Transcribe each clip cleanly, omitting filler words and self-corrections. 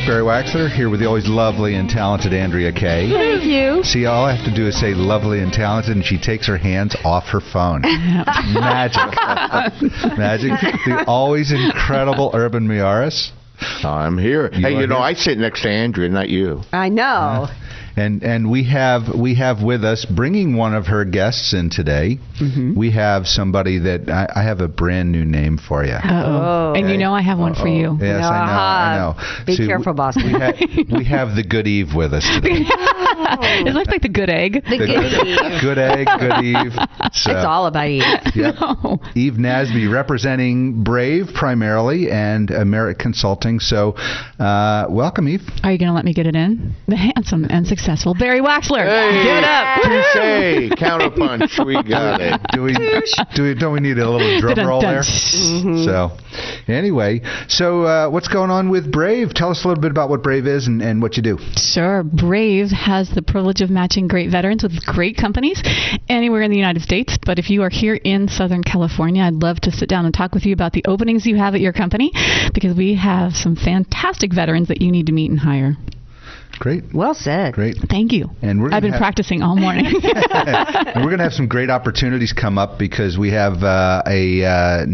Barry Waxler, here with the always lovely and talented Andrea Kay. Thank you. See, all I have to do is say lovely and talented, and she takes her hands off her phone. Magic. Magic. The always incredible Urban Miaris. I'm here. I sit next to Andrea, not you. I know. And we have with us, bringing one of her guests in today, we have somebody that I have a brand new name for you. Uh-oh. And you know I have one for you. Yes, I know. Be careful, Boston. We have the Good Eve with us today. It looks like the good egg. The Good Eve. Good egg, Good Eve. So, it's all about Eve. Yep. No. Eve Nasby representing Brave primarily and Merit Consulting. So welcome, Eve. Are you going to let me get it in? The handsome and successful Barry Waxler. Hey, Give it up. touche, counterpunch. We got it. Don't we need a little drum roll there? So anyway, what's going on with Brave? Tell us a little bit about what Brave is and what you do. Sure. Brave has the privilege of matching great veterans with great companies anywhere in the United States. But if you are here in Southern California, I'd love to sit down and talk with you about the openings you have at your company, because we have some fantastic veterans that you need to meet and hire. Great. Well said. Great. Thank you. And I've been practicing all morning. And we're going to have some great opportunities come up, because we have a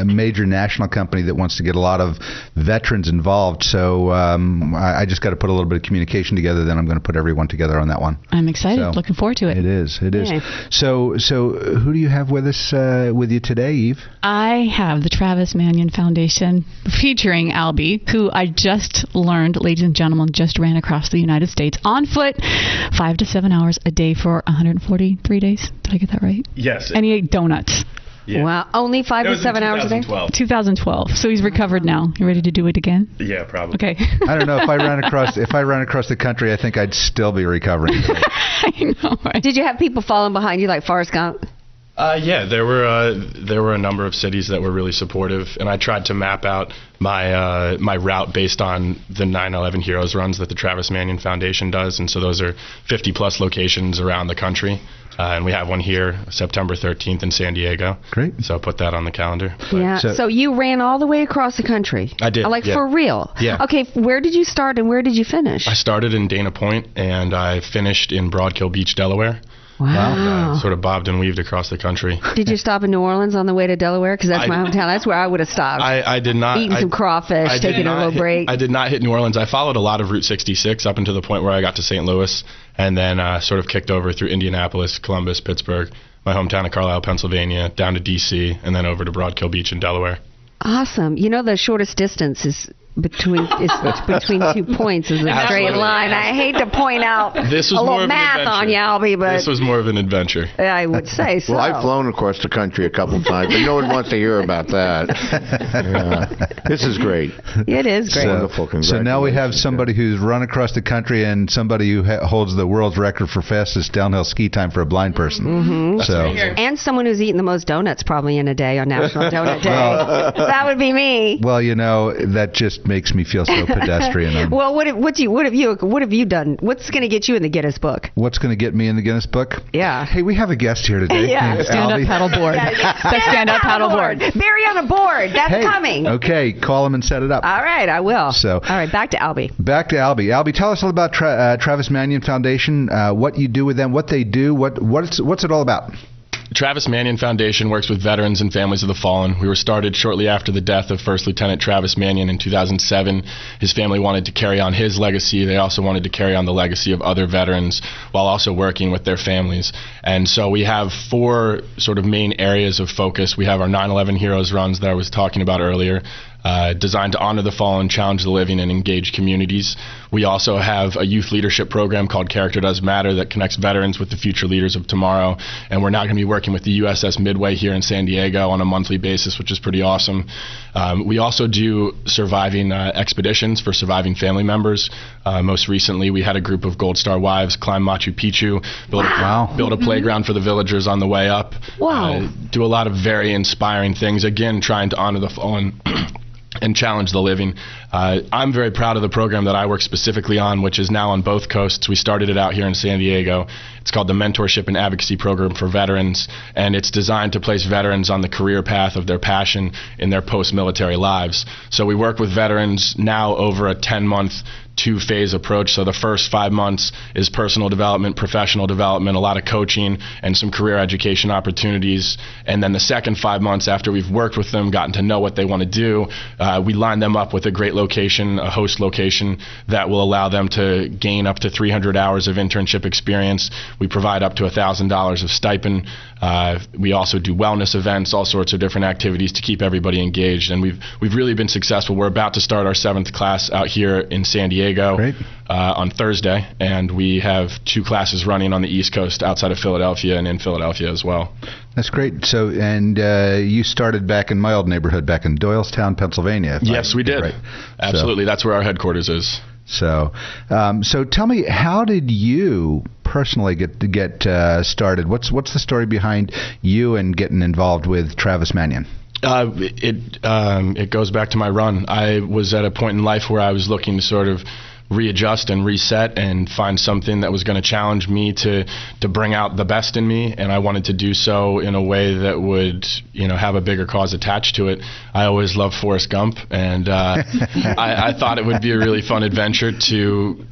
major national company that wants to get a lot of veterans involved. So I just got to put a little bit of communication together. Then I'm going to put everyone together on that one. I'm excited. Looking forward to it. It is. Yeah. So who do you have with us with you today, Eve? I have the Travis Manion Foundation featuring Albie, who I just learned, ladies and gentlemen, just ran across the United States on foot 5 to 7 hours a day for 143 days. Did I get that right? Yes. And he ate donuts. Yeah. Wow. Only 5 to 7 hours a day? 2012. So he's recovered now. You ready to do it again? Yeah, probably. Okay. I don't know, if I ran across the country, I think I'd still be recovering. I know, right? Did you have people following behind you like Forrest Gump? Yeah, there were a number of cities that were really supportive, and I tried to map out my route based on the 9/11 Heroes runs that the Travis Manion Foundation does, and so those are 50-plus locations around the country, and we have one here September 13th in San Diego. Great. So I put that on the calendar. Yeah. So you ran all the way across the country? I did. Like yeah. for real? Yeah. Okay, where did you start and where did you finish? I started in Dana Point, and I finished in Broadkill Beach, Delaware. Wow. Sort of bobbed and weaved across the country. Did you stop in New Orleans on the way to Delaware? Because that's my hometown. That's where I would have stopped. I did not. Eating some crawfish, taking a little break. I did not hit New Orleans. I followed a lot of Route 66 up until the point where I got to St. Louis, and then sort of kicked over through Indianapolis, Columbus, Pittsburgh, my hometown of Carlisle, Pennsylvania, down to D.C., and then over to Broadkill Beach in Delaware. Awesome. You know, the shortest distance is between 2 points is a straight line. I hate to point out a little math on you, Albie, but this was more of an adventure. I would say so. Well, I've flown across the country a couple times, but no one wants to hear about that. This is great. It is great. Wonderful. So now we have somebody who's run across the country and somebody who holds the world's record for fastest downhill ski time for a blind person. Mm-hmm. So and someone who's eaten the most donuts probably in a day on National Donut Day. That would be me. Well, that just makes me feel so pedestrian. Well, what have you done? What's going to get you in the Guinness Book? What's going to get me in the Guinness Book? Yeah. Hey, we have a guest here today. Yeah. Stand-up paddleboard. The stand-up paddleboard. Barry on a board. That's coming. Okay, call him and set it up. All right, I will. All right, back to Albie. Albie, tell us a little about Travis Manion Foundation, what you do with them, what they do, what's it all about? Travis Manion Foundation works with veterans and families of the fallen. We were started shortly after the death of First Lieutenant Travis Manion in 2007. His family wanted to carry on his legacy. They also wanted to carry on the legacy of other veterans while also working with their families. And so we have 4 sort of main areas of focus. We have our 9/11 Heroes runs that I was talking about earlier, designed to honor the fallen, challenge the living, and engage communities. We also have a youth leadership program called Character Does Matter that connects veterans with the future leaders of tomorrow. And we're now going to be working with the USS Midway here in San Diego on a monthly basis, which is pretty awesome. We also do surviving expeditions for surviving family members. Most recently, we had a group of Gold Star wives climb Machu Picchu, build a playground for the villagers on the way up. Wow. Do a lot of very inspiring things, again, trying to honor the fallen. and challenge the living. I'm very proud of the program that I work specifically on, which is now on both coasts. We started it out here in San Diego. It's called the Mentorship and Advocacy Program for Veterans, and it's designed to place veterans on the career path of their passion in their post-military lives. So we work with veterans now over a 10-month two-phase approach. So the first 5 months is personal development, professional development, a lot of coaching, and some career education opportunities. And then the second 5 months, after we've worked with them, gotten to know what they want to do, we line them up with a great location, a host location that will allow them to gain up to 300 hours of internship experience. We provide up to $1,000 of stipend. We also do wellness events, all sorts of different activities to keep everybody engaged. And we've really been successful. We're about to start our 7th class out here in San Diego on Thursday, and we have 2 classes running on the East Coast outside of Philadelphia and in Philadelphia as well. That's great. So, and you started back in my old neighborhood, back in Doylestown, Pennsylvania. Yes, we did. Right. Absolutely. That's where our headquarters is. So, so tell me, how did you personally get started? What's the story behind you and getting involved with Travis Manion? It goes back to my run. I was at a point in life where I was looking to sort of readjust and reset and find something that was going to challenge me to bring out the best in me, and I wanted to do so in a way that would, have a bigger cause attached to it. I always loved Forrest Gump, and I thought it would be a really fun adventure to,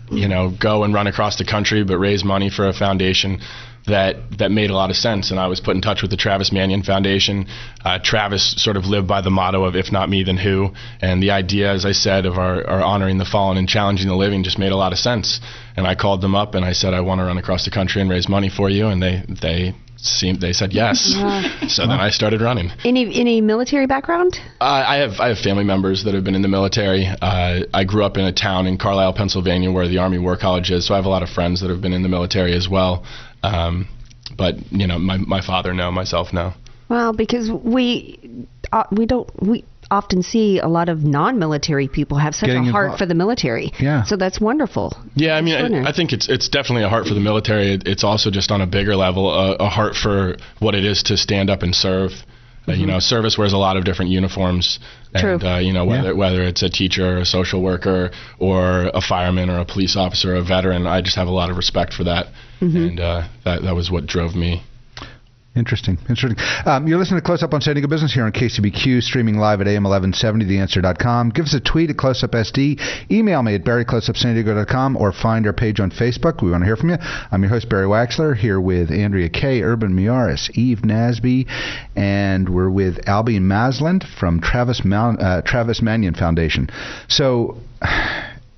go and run across the country but raise money for a foundation that made a lot of sense. And I was put in touch with the Travis Manion Foundation. Travis sort of lived by the motto of "if not me, then who?" And the idea, as I said, of our honoring the fallen and challenging the living just made a lot of sense. And I called them up and I said, "I want to run across the country and raise money for you." And they said yes. So then I started running. Any military background? I have family members that have been in the military. I grew up in a town in Carlisle, Pennsylvania, where the Army War College is. So I have a lot of friends that have been in the military as well. But my father, no, myself, no. Well, because we often see a lot of non-military people have such a heart for the military. Yeah. So that's wonderful. Yeah, I mean, I think it's definitely a heart for the military. It's also just on a bigger level, a heart for what it is to stand up and serve. Service wears a lot of different uniforms. True. And, whether it's a teacher or a social worker or a fireman or a police officer or a veteran, I just have a lot of respect for that. And that was what drove me. Interesting. You're listening to Close Up on San Diego Business here on KCBQ, streaming live at AM1170theanswer.com. Give us a tweet at CloseUpSD. Email me at barrycloseupsandiego.com or find our page on Facebook. We want to hear from you. I'm your host, Barry Waxler, here with Andrea Kay, Urban Miaris, Eve Nasby, and we're with Albie and Masland from Travis Manion Foundation. So,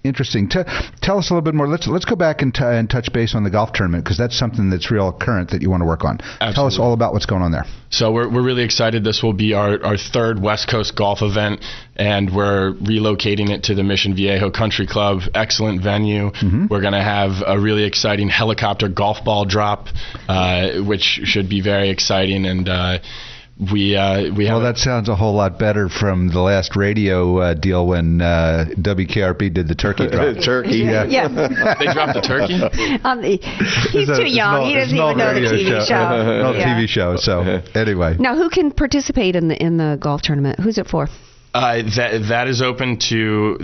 interesting. Tell us a little bit more. Let's go back and touch base on the golf tournament, because that's something that's real current that you want to work on. Absolutely. Tell us all about what's going on there. So we're really excited. This will be our 3rd West Coast golf event, and we're relocating it to the Mission Viejo Country Club. Excellent venue. We're going to have a really exciting helicopter golf ball drop, which should be very exciting. And we have. Well, that sounds a whole lot better from the last radio deal when WKRP did the turkey drop. Turkey, yeah. They dropped the turkey? He's too young. He doesn't even know the TV show. TV show. So anyway. Now, who can participate in the golf tournament? Who's it for? That is open to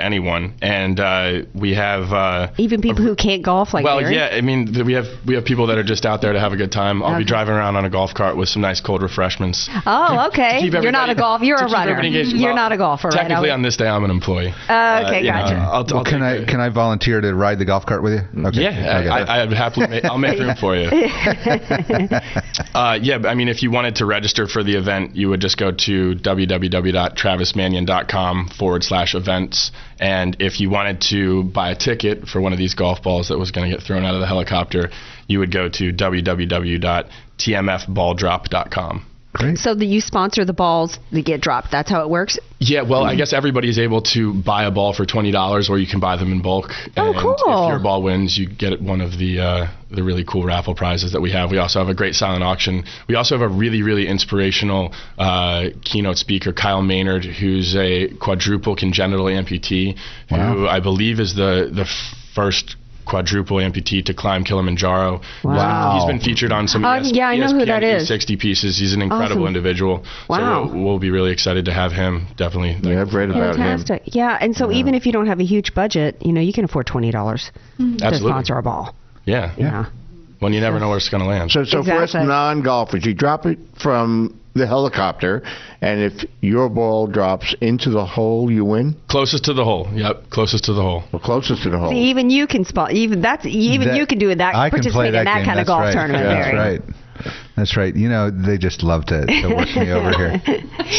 anyone, and we have even people who can't golf, like well, Barry? Yeah. I mean, we have people that are just out there to have a good time. I'll be driving around on a golf cart with some nice cold refreshments. Oh, okay. You're not a golf. You're a runner. You're not a golfer, right? Technically, on this day, I'm an employee. Okay, gotcha. Can I volunteer to ride the golf cart with you? Okay. Yeah, I'd happily. I'll make room for you. Yeah, I mean, if you wanted to register for the event, you would just go to www.travismanion.com/events. And if you wanted to buy a ticket for one of these golf balls that was going to get thrown out of the helicopter, you would go to www.tmfballdrop.com. Great. So that you sponsor the balls that get dropped. That's how it works? Yeah, well, I guess everybody's able to buy a ball for $20, or you can buy them in bulk. Oh, and cool. If your ball wins, you get one of the really cool raffle prizes that we have. We also have a great silent auction. We also have a really, really inspirational keynote speaker, Kyle Maynard, who's a quadruple congenital amputee, who I believe is the first quadruple amputee to climb Kilimanjaro. Wow. He's been featured on some yeah, I know who that is. 60 pieces. He's an incredible individual. Wow. So we'll be really excited to have him, definitely. Yeah, I've read about him. Yeah, and so even if you don't have a huge budget, you can afford $20 to sponsor a ball. Yeah. Well, you never know where it's going to land. So for us non-golfers, you drop it from the helicopter, and if your ball drops into the hole, you win? Closest to the hole. Yep, closest to the hole. Well, closest to the hole. See, even you can spot. You can do that. I can play that game. Kind of golf tournament. That's right. That's right. They just love to work me over here.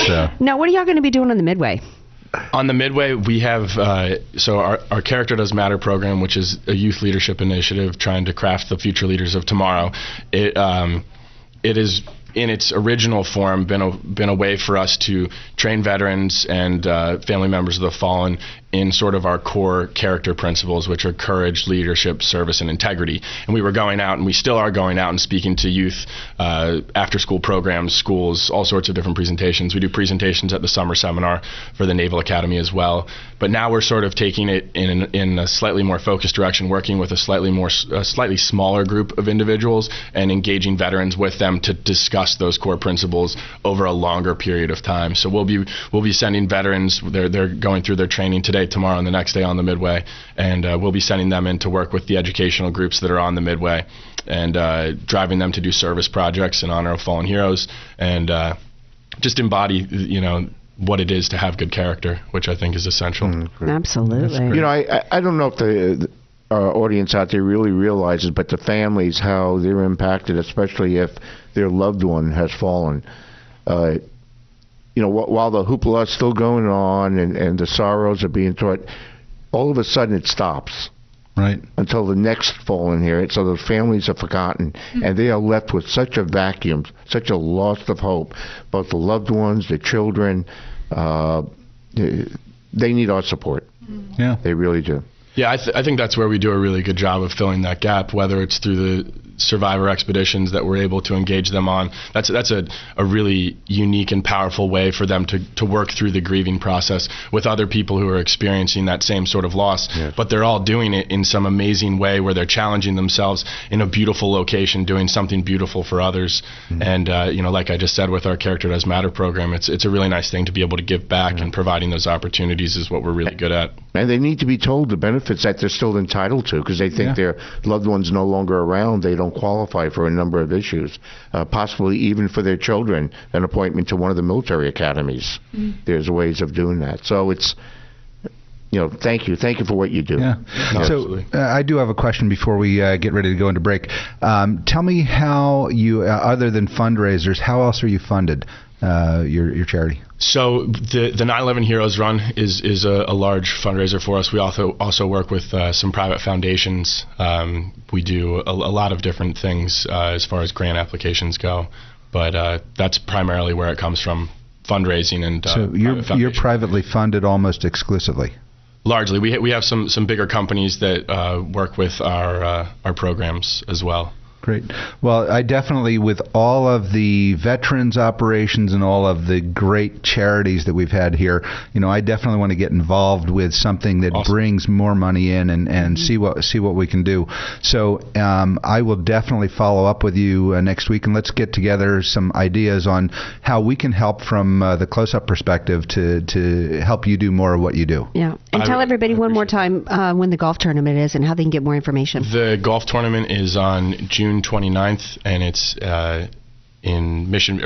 So now, what are y'all going to be doing on the Midway? On the Midway, we have our Character Does Matter program, which is a youth leadership initiative trying to craft the future leaders of tomorrow. It is, in its original form, been a way for us to train veterans and family members of the fallen in sort of our core character principles, which are courage, leadership, service, and integrity. And we were going out, and we still are going out and speaking to youth, after-school programs, schools, all sorts of different presentations. We do presentations at the summer seminar for the Naval Academy as well. But now we're sort of taking it in a slightly more focused direction, working with a slightly smaller group of individuals and engaging veterans with them to discuss those core principles over a longer period of time. So we'll be sending veterans. They're going through their training today, tomorrow, and the next day on the Midway, and we'll be sending them in to work with the educational groups that are on the Midway and driving them to do service projects in honor of fallen heroes and just embody what it is to have good character, which I think is essential. Absolutely. I don't know if our audience out there really realizes, but the families, how they're impacted, especially if their loved one has fallen. While the hoopla is still going on and the sorrows are being taught, all of a sudden it stops. Right. Until the next fallen here. So the families are forgotten, and they are left with such a vacuum, such a loss of hope. Both the loved ones, the children, they need our support. Yeah. They really do. Yeah, I think that's where we do a really good job of filling that gap, whether it's through the survivor expeditions that we're able to engage them on. That's a really unique and powerful way for them to work through the grieving process with other people who are experiencing that same sort of loss. Yes. But they're all doing it in some amazing way where they're challenging themselves in a beautiful location, doing something beautiful for others. Mm-hmm. And like I just said, with our Character Does Matter program, it's a really nice thing to be able to give back, and providing those opportunities is what we're really good at. And they need to be told the benefits that they're still entitled to, because they think their loved one's no longer around. They don't qualify for a number of issues, possibly even for their children, an appointment to one of the military academies. Mm-hmm. There's ways of doing that. So it's, thank you for what you do. Yeah. So I do have a question before we get ready to go into break. Tell me how you, other than fundraisers, how else are you funded, your charity? So the 9/11 Heroes Run is a large fundraiser for us. We also work with some private foundations. We do a lot of different things as far as grant applications go, but that's primarily where it comes from, fundraising and. So you're privately funded almost exclusively. Largely, we have some bigger companies that work with our programs as well. Great. Well, I definitely, with all of the veterans operations and all of the great charities that we've had here, I definitely want to get involved with something that brings more money in and see what we can do. So I will definitely follow up with you next week, and let's get together some ideas on how we can help from the close-up perspective to help you do more of what you do. Yeah. And tell everybody one more time when the golf tournament is and how they can get more information. The golf tournament is on June 29th, and it's in Mission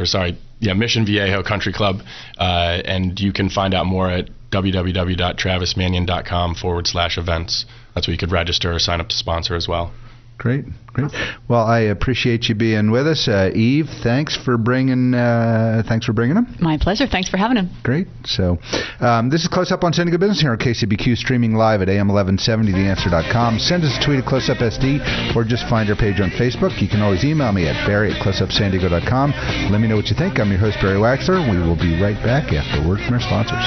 Viejo Country Club, and you can find out more at www.travismanion.com/events. That's where you could register or sign up to sponsor as well. Great. Well, I appreciate you being with us, Eve. Thanks for bringing him. My pleasure. Thanks for having him. Great. So, this is Close Up on Sunday Good Business here on KCBQ, streaming live at AM1170theanswer.com. Send us a tweet at CloseUpSD, or just find our page on Facebook. You can always email me at Barry@CloseUpSanDiego.com. Let me know what you think. I'm your host, Barry Waxler. We will be right back after a word from our sponsors.